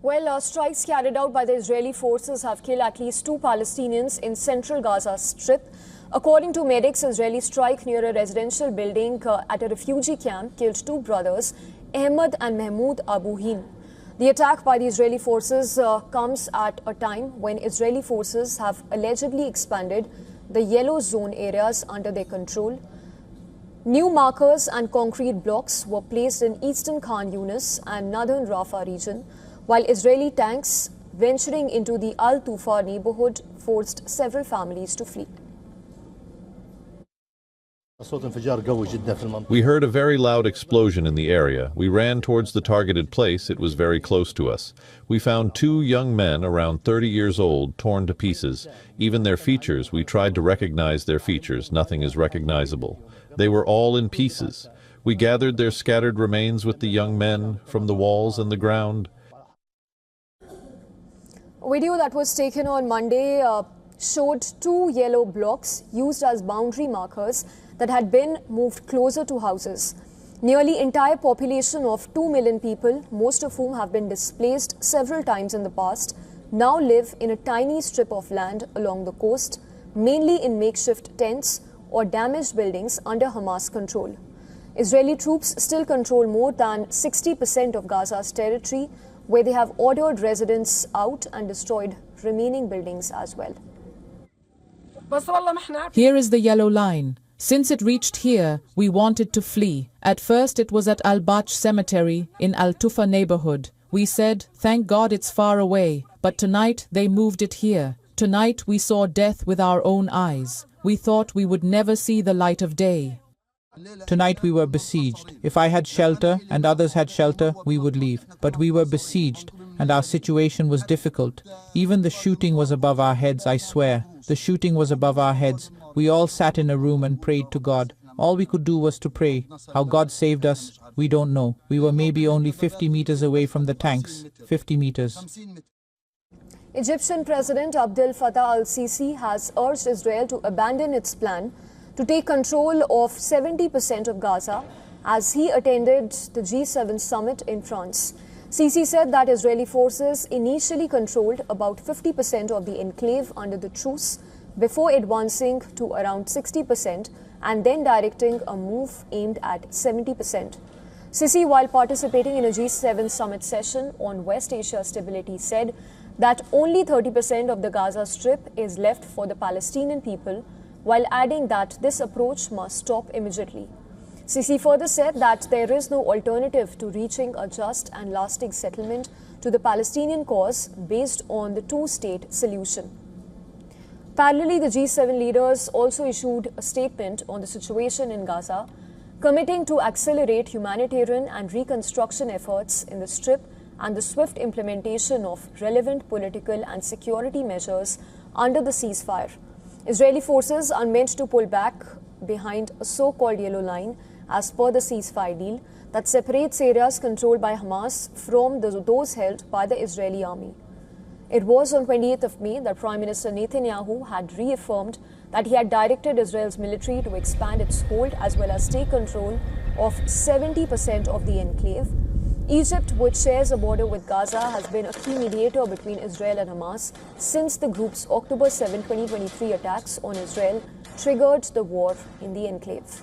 Well, strikes carried out by the Israeli forces have killed at least 2 Palestinians in central Gaza Strip. According to medics, Israeli strike near a residential building at a refugee camp killed 2 brothers, Ahmed and Mahmoud Abu Hin. The attack by the Israeli forces comes at a time when Israeli forces have allegedly expanded the yellow zone areas under their control. New markers and concrete blocks were placed in eastern Khan Younis and northern Rafah region, while Israeli tanks venturing into the Al-Tuffah neighborhood forced several families to flee. We heard a very loud explosion in the area. We ran towards the targeted place. It was very close to us. We found 2 young men around 30 years old, torn to pieces. Even their features, we tried to recognize their features. Nothing is recognizable. They were all in pieces. We gathered their scattered remains with the young men from the walls and the ground. A video that was taken on Monday showed 2 yellow blocks used as boundary markers that had been moved closer to houses. Nearly entire population of 2 million people, most of whom have been displaced several times in the past, now live in a tiny strip of land along the coast, mainly in makeshift tents or damaged buildings under Hamas control. Israeli troops still control more than 60% of Gaza's territory, where they have ordered residents out and destroyed remaining buildings as well. Here is the yellow line. Since it reached here, we wanted to flee. At first it was at Al-Bach cemetery in Al-Tuffah neighborhood. We said, thank God it's far away. But tonight they moved it here. Tonight we saw death with our own eyes. We thought we would never see the light of day. Tonight we were besieged. If I had shelter and others had shelter, we would leave. But we were besieged and our situation was difficult. Even the shooting was above our heads, I swear. The shooting was above our heads. We all sat in a room and prayed to God. All we could do was to pray. How God saved us, we don't know. We were maybe only 50 meters away from the tanks. 50 meters. Egyptian President Abdel Fattah al-Sisi has urged Israel to abandon its plan to take control of 70% of Gaza as he attended the G7 summit in France. Sisi said that Israeli forces initially controlled about 50% of the enclave under the truce before advancing to around 60% and then directing a move aimed at 70%. Sisi, while participating in a G7 summit session on West Asia stability, said that only 30% of the Gaza Strip is left for the Palestinian people, while adding that this approach must stop immediately. Sisi further said that there is no alternative to reaching a just and lasting settlement to the Palestinian cause based on the 2-state solution. Parallelly, the G7 leaders also issued a statement on the situation in Gaza, committing to accelerate humanitarian and reconstruction efforts in the Strip and the swift implementation of relevant political and security measures under the ceasefire. Israeli forces are meant to pull back behind a so-called yellow line as per the ceasefire deal that separates areas controlled by Hamas from those held by the Israeli army. It was on 28th of May that Prime Minister Netanyahu had reaffirmed that he had directed Israel's military to expand its hold as well as take control of 70% of the enclave. Egypt, which shares a border with Gaza, has been a key mediator between Israel and Hamas since the group's October 7, 2023 attacks on Israel triggered the war in the enclave.